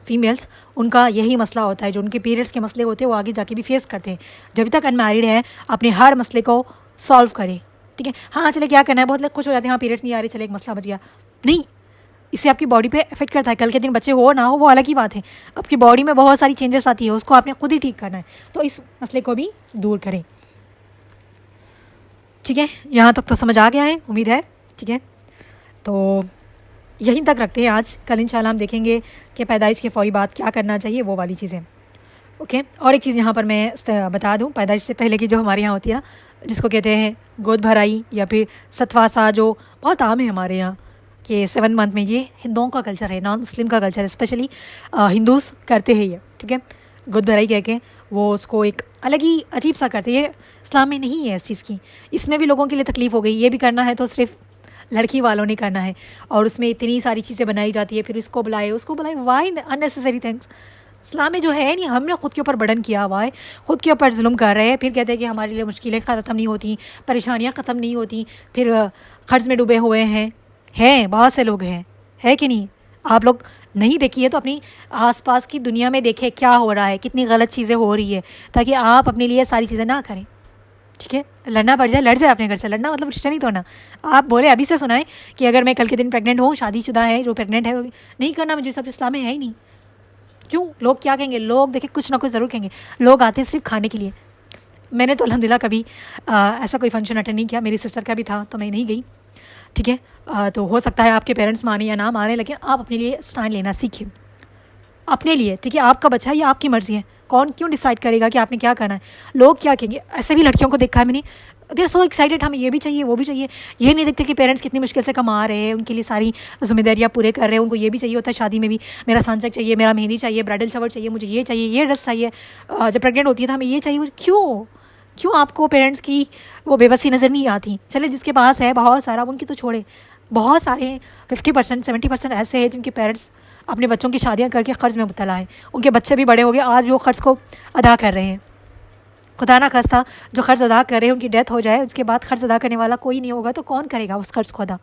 फीमेल्स, उनका यही मसला होता है, जो उनके पीरियड्स के मसले होते हैं वो आगे जाके भी फेस करते हैं। जब तक अनमैरिड है अपने हर मसले को सॉल्व करें, ठीक है। हाँ चले क्या करना है, बहुत लोग खुश हो जाते हैं, हाँ पीरियड्स नहीं आ रहे, चले एक मसला बच गया, नहीं, इससे आपकी बॉडी पे इफेक्ट करता है। कल के दिन बच्चे हो ना हो वो अलग ही बात है, आपकी बॉडी में बहुत सारी चेंजेस आती है, उसको आपने खुद ही ठीक करना है, तो इस मसले को भी दूर करें, ठीक है। यहाँ तक तो समझ आ गया है, उम्मीद है, ठीक है। तो यहीं तक रखते हैं आज, कल इंशाल्लाह हम देखेंगे कि पैदाइश के फौरी बाद क्या करना चाहिए, वो वाली चीज़ें, ओके। और एक चीज़ यहाँ पर मैं बता दूँ, पैदाइश से पहले की जो हमारे यहाँ होती है, जिसको कहते हैं गोद भराई या फिर सतवासा, जो बहुत आम है हमारे यहाँ कि 7 मंथ में, ये हिंदुओं का कल्चर है, नॉन मुस्लिम का कल्चर है, स्पेशली हिंदूस करते हैं ये, ठीक है। गोद भराई कह के वो उसको एक अलग ही अजीब सा करते हैं, ये इस्लाम में नहीं है इस चीज़ की, इसमें भी लोगों के लिए तकलीफ़ हो गई। ये भी करना है तो सिर्फ लड़की वालों ने करना है, और उसमें इतनी सारी चीज़ें बनाई जाती है, फिर इसको बुलाए उसको बुलाए, वाई अननेसेसरी थिंग्स। इस्लाम में जो है नहीं, हमने खुद के ऊपर बर्डन किया हुआ है, खुद के ऊपर जुल्म कर रहे हैं, फिर कहते हैं कि हमारे लिए मुश्किलें ख़त्म नहीं होती, परेशानियाँ ख़त्म नहीं होती, फिर कर्ज में डूबे हुए हैं बहुत से लोग हैं, है कि नहीं। आप लोग नहीं देखिए तो अपनी आसपास की दुनिया में देखें क्या हो रहा है, कितनी गलत चीज़ें हो रही है, ताकि आप अपने लिए सारी चीज़ें ना करें, ठीक है। लड़ना पड़ जाए लड़ जाए अपने घर से, लड़ना मतलब रिश्ता नहीं तोड़ना। आप बोले अभी से सुनाएं कि अगर मैं कल के दिन प्रेग्नेंट हूँ, शादीशुदा है जो प्रेग्नेंट है, नहीं करना मुझे, सब इस्लाम में है ही नहीं। क्यों, लोग क्या कहेंगे, लोग देखिए कुछ ना कुछ ज़रूर कहेंगे, लोग आते हैं सिर्फ खाने के लिए, मैंने तो अल्हम्दुलिल्लाह कभी ऐसा कोई फंक्शन अटेंड नहीं किया, मेरी सिस्टर का भी था तो मैं नहीं गई, ठीक है। तो हो सकता है आपके पेरेंट्स माने या ना माने, लेकिन आप अपने लिए स्टैंड लेना सीखिए अपने लिए, ठीक है। आपका बच्चा है, ये आपकी मर्ज़ी है, कौन क्यों डिसाइड करेगा कि आपने क्या करना है, लोग क्या कहेंगे। ऐसे भी लड़कियों को देखा है मैंने, दे आर सो एक्साइटेड, हमें ये भी चाहिए वो भी चाहिए, ये नहीं देखते कि पेरेंट्स कितनी मुश्किल से कमा रहे हैं, उनके लिए सारी जिम्मेदारियाँ पूरे कर रहे हैं, उनको ये भी चाहिए होता है शादी में भी, मेरा सांचक चाहिए, मेरा मेहंदी चाहिए, ब्राइडल शवर चाहिए, मुझे ये चाहिए, ये ड्रेस चाहिए, जब प्रेग्नेंट होती है तो हमें ये चाहिए। क्यों आपको पेरेंट्स की वो बेबसी नज़र नहीं आती? चले जिसके पास है बहुत सारा, उनकी तो छोड़े, बहुत सारे 50% 70% ऐसे हैं जिनके पेरेंट्स अपने बच्चों की शादियां करके क़र्ज़ में मुब्तला है, उनके बच्चे भी बड़े हो गए, आज भी वो क़र्ज़ को अदा कर रहे हैं। खुदा ना खास्ता जो क़र्ज़ अदा कर रहे हैं उनकी डेथ हो जाए, उसके बाद क़र्ज़ अदा करने वाला कोई नहीं होगा, तो कौन करेगा उस क़र्ज़ को अदा?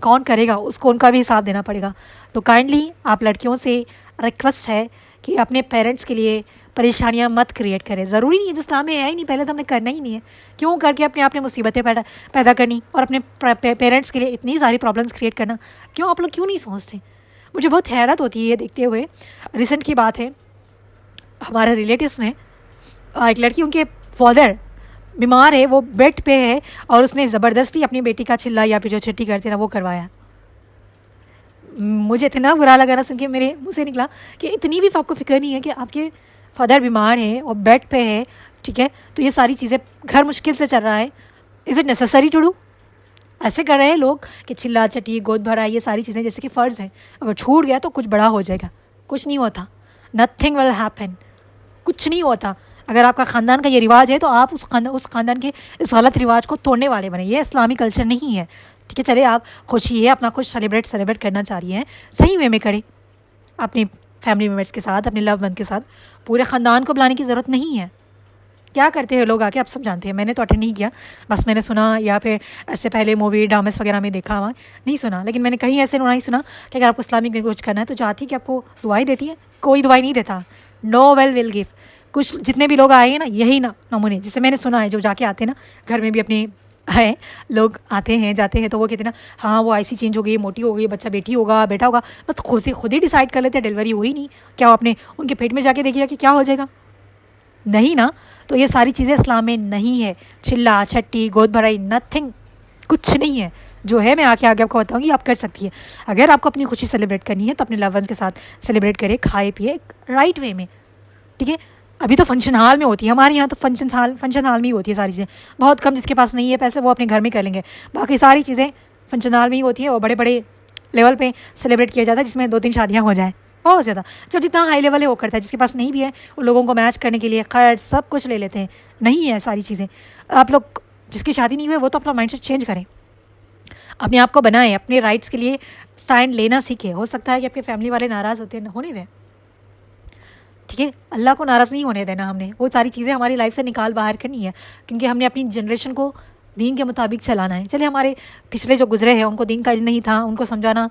कौन करेगा उसको? उनका भी हिसाब देना पड़ेगा। तो काइंडली आप लड़कियों से रिक्वेस्ट है कि अपने पेरेंट्स के लिए परेशानियां मत क्रिएट करें। ज़रूरी नहीं है, जिस इस्लाम में है ही नहीं, पहले तो हमने करना ही नहीं है, क्यों करके अपने आप ने मुसीबतें पैदा करनी और अपने पेरेंट्स के लिए इतनी सारी प्रॉब्लम्स क्रिएट करना। क्यों आप लोग क्यों नहीं सोचते? मुझे बहुत हैरत होती है ये देखते हुए। रिसेंट की बात है, हमारे रिलेटिव्स में एक लड़की, उनके फादर बीमार है, वो बेड पे है और उसने ज़बरदस्ती अपनी बेटी का चिल्ला या फिर जो छुट्टी करते ना वो करवाया। मुझे इतना बुरा लगा ना सुन के, मेरे मुँह से निकला कि इतनी भी आपको फिक्र नहीं है कि आपके फादर बीमार है और बेड पे है, ठीक है, तो ये सारी चीज़ें, घर मुश्किल से चल रहा है, is it necessary to do? ऐसे कर रहे हैं लोग कि चिल्ला चटी गोद भरा, ये सारी चीज़ें जैसे कि फ़र्ज़ हैं, अगर छूट गया तो कुछ बड़ा हो जाएगा। कुछ नहीं होता, नथिंग विल हैपन, कुछ नहीं होता। अगर आपका ख़ानदान का ये रिवाज है तो आप उस ख़ानदान के इस गलत रिवाज को तोड़ने वाले बने। ये इस्लामी कल्चर नहीं है, ठीक है। चले आप खुशी है, अपना कुछ सेलिब्रेट करना चाह रही हैं, सही वे में करें, अपनी फैमिली मेम्बर्स के साथ, अपने लव वन के साथ। पूरे ख़ानदान को बुलाने की ज़रूरत नहीं है। क्या करते हैं लोग आके, आप सब जानते हैं, मैंने तो अटेंड नहीं किया, बस मैंने सुना या फिर ऐसे पहले मूवी ड्रामेस वगैरह में देखा हुआ, नहीं सुना, लेकिन मैंने कहीं ऐसे नहीं सुना कि अगर आपको इस्लामिक में कुछ करना है तो चाहती है कि आपको दुआई देती है। कोई दुआई नहीं देता, नो वेल विल गिव। कुछ जितने भी लोग आए हैं ना, यही ना नमूने जिसे मैंने सुना है, जो जाके आते हैं ना, घर में भी अपने है लोग आते हैं जाते हैं, तो वो कहते हैं ना, हाँ वो ऐसी चेंज हो गई, मोटी हो गई, बच्चा बेटी होगा बेटा होगा, बस खुद ही डिसाइड कर लेते हैं, डिलीवरी हुई नहीं, क्या वो अपने उनके पेट में जाके देखिएगा कि क्या हो जाएगा? नहीं ना। तो ये सारी चीज़ें इस्लाम में नहीं है, चिल्ला छट्टी गोद भराई, नथिंग, कुछ नहीं है। जो है मैं आगे आपको बताऊंगी, आप कर सकती है। अगर आपको अपनी खुशी सेलिब्रेट करनी है तो अपने लव वंस के साथ सेलिब्रेट करें, खाए पिए राइट वे में, ठीक है। अभी तो फंक्शन हॉल में होती है, हमारे यहाँ तो फंक्शन हॉल में ही होती है सारी चीज़ें। बहुत कम जिसके पास नहीं है पैसे वो अपने घर में कर लेंगे, बाकी सारी चीज़ें फंक्शन हॉल में ही होती है और बड़े बड़े लेवल पे सेलिब्रेट किया जाता है, जिसमें 2-3 शादियाँ हो जाएँ, बहुत ज़्यादा। जो जितना हाई लेवल है वो करता है, जिसके पास नहीं भी है उन लोगों को मैच करने के लिए खर्च सब कुछ ले लेते हैं। नहीं है सारी चीज़ें। आप लोग जिसकी शादी नहीं हुई वो तो अपना माइंडसेट चेंज करें, अपने आप को बनाएं, अपने राइट्स के लिए स्टैंड लेना सीखें। हो सकता है कि आपके फैमिली वाले नाराज़ होते हैं, होने दें, ठीक है। अल्लाह को नाराज़ नहीं होने देना, हमने वो सारी चीज़ें हमारी लाइफ से निकाल बाहर करनी है, क्योंकि हमने अपनी जनरेशन को दीन के मुताबिक चलाना है। चलिए हमारे पिछले जो गुजरे हैं उनको दीन का इल्म नहीं था, उनको समझाना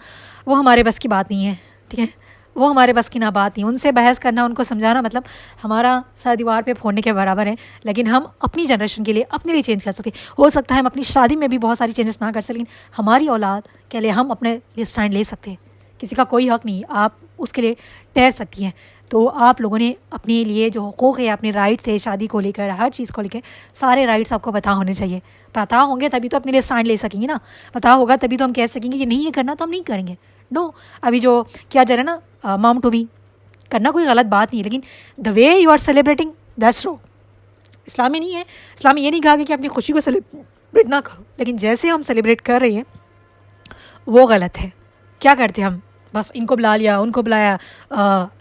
वो हमारे बस की बात नहीं है, ठीक है, वो हमारे बस की ना बात नहीं। उनसे बहस करना, उनको समझाना मतलब हमारा सर दीवार पे फोड़ने के बराबर है। लेकिन हम अपनी जनरेशन के लिए अपने लिए चेंज कर सकते हैं। हो सकता है हम अपनी शादी में भी बहुत सारी चेंजेस ना कर सकें, लेकिन हमारी औलाद के लिए हम अपने लिए स्टैंड ले सकते हैं। किसी का कोई हक़ नहीं, आप उसके लिए ठहर सकती हैं। तो आप लोगों ने अपने लिए जो हुकूक़ है, अपने राइट्स थे, शादी को लेकर, हर चीज़ को लेकर सारे राइट्स आपको पता होने चाहिए। पता होंगे तभी तो अपने लिए स्टैंड ले सकेंगे ना, पता होगा तभी तो हम कह सकेंगे कि नहीं ये करना तो हम नहीं करेंगे। नो, अभी जो क्या जा रहा है ना, मॉम टू बी करना कोई गलत बात नहीं है, लेकिन the way you are celebrating that's wrong. इस्लाम में नहीं है, इस्लाम में ये नहीं कहा कि अपनी खुशी को सेलिब्रेट ना करो, लेकिन जैसे हम सेलिब्रेट कर रहे हैं वो गलत है। क्या करते हम, बस इनको बुला लिया, उनको बुलाया,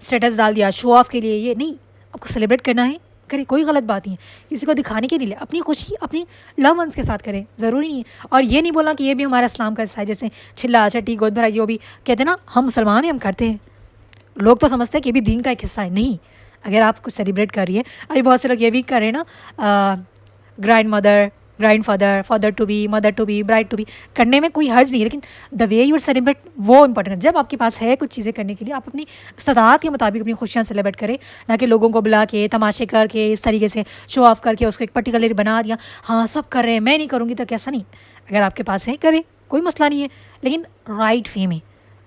स्टेटस डाल दिया शो ऑफ के लिए। ये नहीं, आपको सेलिब्रेट करना है करें, कोई गलत बात नहीं है। किसी को दिखाने के लिए अपनी खुशी अपनी लव वंस के साथ करें, ज़रूरी नहीं है। और ये नहीं बोला कि ये भी हमारा इस्लाम का हिस्सा है, जैसे चिल्ला चट्टी गोद भराई जो भी कहते हैं ना, हम मुसलमान हैं हम करते हैं, लोग तो समझते हैं कि ये भी दीन का एक हिस्सा है। नहीं, अगर आप कुछ सेलिब्रेट कर रही है, अभी बहुत से लोग ये भी कर रहे हैं ना, grandmother, grandfather, father to be, mother to be, bride to be, करने में कोई हर्ज नहीं है, लेकिन द वे यू सेलिब्रेट वो इंपॉर्टेंट है। जब आपके पास है कुछ चीज़ें करने के लिए, आप अपनी इस्तात के मुताबिक अपनी खुशियाँ सेलिब्रेट करें, ना कि लोगों को बुला के तमाशे करके इस तरीके से शो ऑफ करके उसको एक पर्टिकुलर बना दिया, हाँ सब कर रहे हैं मैं नहीं करूँगी तो कैसा। नहीं, अगर आपके पास है करें, कोई मसला नहीं है, लेकिन राइट वे में,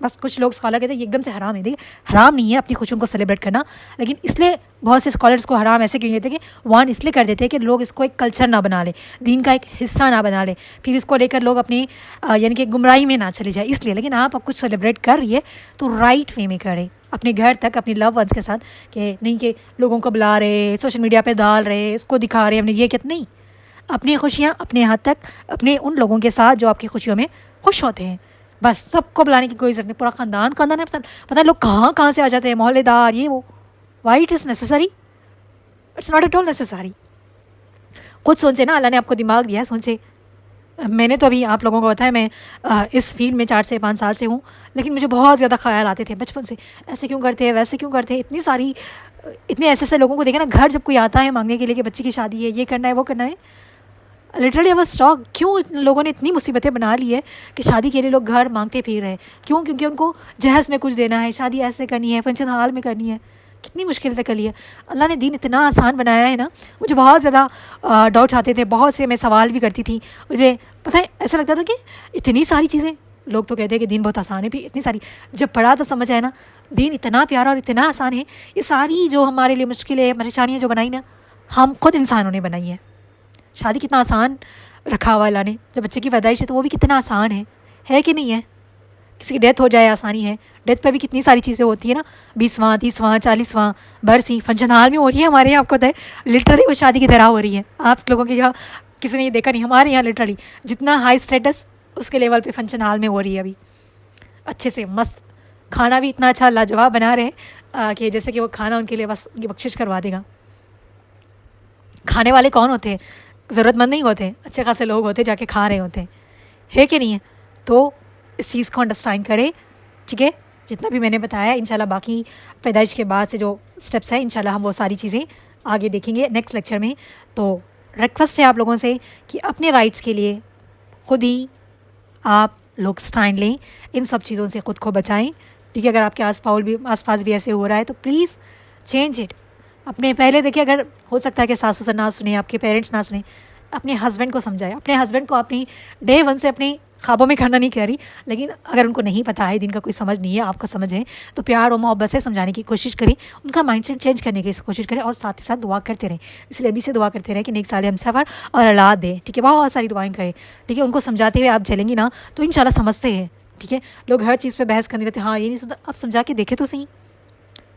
बस कुछ लोग स्कॉलर कहते हैं ये एकदम से हराम है। देखिए हराम नहीं है अपनी खुशियों को सेलिब्रेट करना, लेकिन इसलिए बहुत से स्कॉलर्स को हराम ऐसे क्यों कहते हैं कि वन इसलिए कर देते हैं कि लोग इसको एक कल्चर ना बना ले, दीन का एक हिस्सा ना बना ले, फिर इसको लेकर लोग अपनी यानी कि गुमराही में ना चले जाए इसलिए। लेकिन आप अब कुछ सेलिब्रेट कर रही है तो राइट वे में करें, अपने घर तक अपने लव वंस के साथ, कि नहीं कि लोगों को बुला रहे, सोशल मीडिया पे डाल रहे, इसको दिखा रहे, हमने ये कहते नहीं। अपनी खुशियाँ अपने हाथ तक, अपने उन लोगों के साथ जो आपकी खुशियों में खुश होते हैं, बस सबको बुलाने की कोई ज़रूरत नहीं। पूरा ख़ानदान है, पता है लोग कहाँ कहाँ से आ जाते हैं, मोहल्लेदार, ये वो। Why it is necessary? It's not at all necessary. खुद सोचे ना, अल्लाह ने आपको दिमाग दिया है, सोचे। मैंने तो अभी आप लोगों को बताया मैं इस फील्ड में 4 से 5 साल से हूँ, लेकिन मुझे बहुत ज़्यादा ख्याल आते थे बचपन से, ऐसे क्यों करते हैं, वैसे क्यों करते हैं। इतने ऐसे लोगों को देखे ना, घर जब कोई आता है मांगने के लिए कि बच्चे की शादी है, ये करना है, वो करना है, लिटरली आई वाज शॉक। क्यों लोगों ने इतनी मुसीबतें बना ली है कि शादी के लिए लोग घर मांगते फिर रहे हैं। क्यों? क्योंकि उनको जहेज़ में कुछ देना है, शादी ऐसे करनी है, फंक्शन हॉल में करनी है। कितनी मुश्किल से करी है। अल्लाह ने दीन इतना आसान बनाया है ना। मुझे बहुत ज़्यादा डाउट्स आते थे, बहुत से मैं सवाल भी करती थी। मुझे पता है ऐसा लगता था कि इतनी सारी चीज़ें, लोग तो कहते हैं कि दीन बहुत आसान है, भी इतनी सारी, जब पढ़ा तो समझ आया ना दीन इतना प्यारा और इतना आसान है। ये सारी जो हमारे लिए मुश्किलें परेशानियाँ जो बनाई ना, हम खुद इंसानों ने बनाई है। शादी कितना आसान रखा हुआ अल्लाह ने, जब बच्चे की पैदाइश है तो वो भी कितना आसान है कि नहीं है। किसी की डेथ हो जाए आसानी है, डेथ पे भी कितनी सारी चीज़ें होती है ना, 20वां 30वां 40वां बरसी फंक्शन हॉल में हो रही है। हमारे यहाँ आपको पता है लिटरली वो शादी की तरह हो रही है। आप लोगों के यहाँ किसी ने ये देखा नहीं, हमारे यहाँ लिटरली जितना हाई स्टेटस उसके लेवल पे फंक्शन हॉल में हो रही है। अभी अच्छे से मस्त खाना भी इतना अच्छा लाजवाब बना रहे हैं कि जैसे कि वो खाना उनके लिए बस बख्शिश करवा देगा। खाने वाले कौन होते हैं? ज़रूरतमंद नहीं होते, अच्छे खासे लोग होते जाके खा रहे होते हैं, है कि नहीं है। तो इस चीज़ को अंडरस्टैंड करें, ठीक है। जितना भी मैंने बताया इंशाल्लाह बाकी पैदाइश के बाद से जो स्टेप्स हैं इंशाल्लाह हम वो सारी चीज़ें आगे देखेंगे नेक्स्ट लेक्चर में। तो रिक्वेस्ट है आप लोगों से कि अपने राइट्स के लिए खुद ही आप लोग स्टैंड लें, इन सब चीज़ों से ख़ुद को बचाएं, ठीक है। अगर आपके आसपास भी ऐसे हो रहा है तो प्लीज़ चेंज इट। अपने पहले देखिए, अगर हो सकता है कि सास ससुर ना सुने, आपके पेरेंट्स ना सुने, अपने हस्बैंड को समझाएं। अपने हस्बैंड को अपनी डे 1 से अपने ख्वाबों में करना नहीं कह रही, लेकिन अगर उनको नहीं पता है, दिन का कोई समझ नहीं है, आपका समझें, तो प्यार और मोहब्बत से समझाने की कोशिश करें, उनका माइंडसेट चेंज करने की कोशिश करें और साथ ही साथ दुआ करते रहें। इसलिए अभी से दुआ करते रहें कि नेक साल हम सफ़र और औलाद दें, ठीक है। बहुत सारी दुआएं करें, ठीक है। उनको समझाते हुए आप चलेंगी ना तो इंशाल्लाह समझते हैं, ठीक है। लोग हर चीज़ पर बहस करने रहते हैं, हाँ ये नहीं सुनता, अब समझा के देखे तो सही,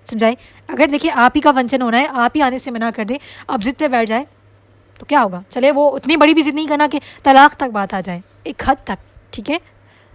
समझाएं। अगर देखिए आप ही का वंचन होना है, आप ही आने से मना कर दें, अब जिद पे बैठ जाए तो क्या होगा। चले वो उतनी बड़ी भी जिद नहीं करना कि तलाक तक बात आ जाए, एक हद तक, ठीक है।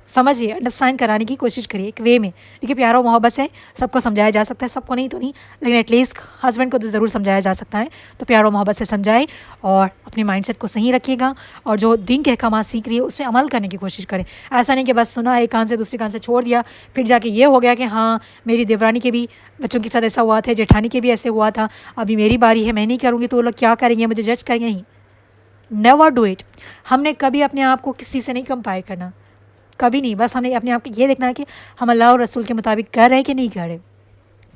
समझिए, अंडरस्टैंड कराने की कोशिश करिए एक वे में, देखिए प्यार और मोहब्बत से सबको समझाया जा सकता है, सबको नहीं तो नहीं, लेकिन एटलीस्ट हस्बैंड को तो ज़रूर समझाया जा सकता है। तो प्यार और मोहब्बत से समझाएं और अपने माइंडसेट को सही रखिएगा और जो दिन के अहकामात सीख रही है उसमें अमल करने की कोशिश करें। ऐसा नहीं कि बस सुना एक कान से दूसरे कान से छोड़ दिया, फिर जाके ये हो गया कि हाँ मेरी देवरानी के भी बच्चों के साथ ऐसा हुआ था, जेठानी के भी ऐसे हुआ था, अभी मेरी बारी है, मैं नहीं करूँगी तो वो लोग क्या करेंगे, मुझे जज करेंगे। नहीं, नेवर डू इट। हमने कभी अपने आप को किसी से नहीं कंपेयर करना, कभी नहीं। बस हमने अपने आप को ये देखना है कि हम अल्लाह और रसूल के मुताबिक कर रहे हैं कि नहीं कर रहे,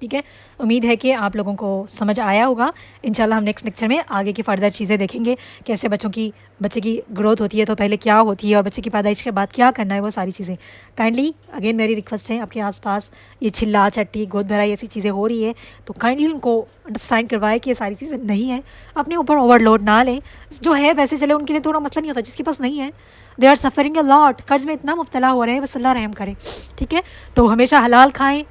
ठीक है। उम्मीद है कि आप लोगों को समझ आया होगा। इंशाल्लाह हम नेक्स्ट लेक्चर में आगे की फर्दर चीज़ें देखेंगे, कैसे बच्चे की ग्रोथ होती है तो पहले क्या होती है और बच्चे की पैदाइश के बाद क्या करना है, वो सारी चीज़ें। काइंडली अगेन मेरी रिक्वेस्ट है, आपके आसपास ये छिल्ला चट्टी गोद भराई ऐसी चीज़ें हो रही है तो काइंडली उनको अंडरस्टैंड करवाए कि ये सारी चीज़ें नहीं है, अपने ऊपर ओवरलोड ना लें। जो है वैसे चले, उनके लिए थोड़ा मसला नहीं होता, जिसके पास नहीं है they are suffering a lot, कर्ज में इतना मुब्तला हो रहे हैं, बस अल्लाह रहम करे, ठीक है। तो हमेशा हलाल खाएं,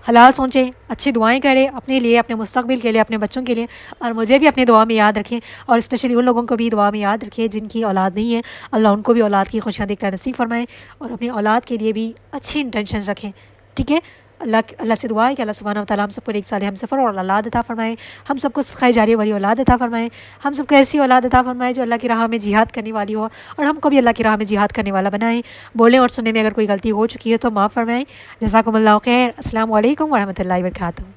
हलाल सोचें, अच्छी दुआएं करें अपने लिए, अपने मुस्तकबिल के लिए, अपने बच्चों के लिए, और मुझे भी अपनी दुआ में याद रखें और स्पेशली उन लोगों को भी दुआ में याद रखें जिनकी औलाद नहीं है। अल्लाह उनको भी औलाद की खुशियाँ देकर नसीब फरमाएं और अपनी औलाद के लिए भी अच्छी इंटेंशन रखें, ठीक है। अल्लाह से दुआ है कि अल्लाह सुब्हानहू व तआला हम सबको एक साल हम सफ़र और औलाद अता फरमाए, हम सबको खैर जारी वाली औलाद अता फरमाए, हम सबको ऐसी औलाद अता फरमाए जो अल्लाह की राह में जिहाद करने वाली हो और हमको भी अल्लाह की राह में जिहाद करने वाला बनाए। बोलें और सुनने में अगर कोई गलती हो चुकी है तो माफ़ फरमाएँ। जज़ाकुमुल्लाहु खैर। अस्सलामु अलैकुम व रहमतुल्लाहि व बरकातुहू।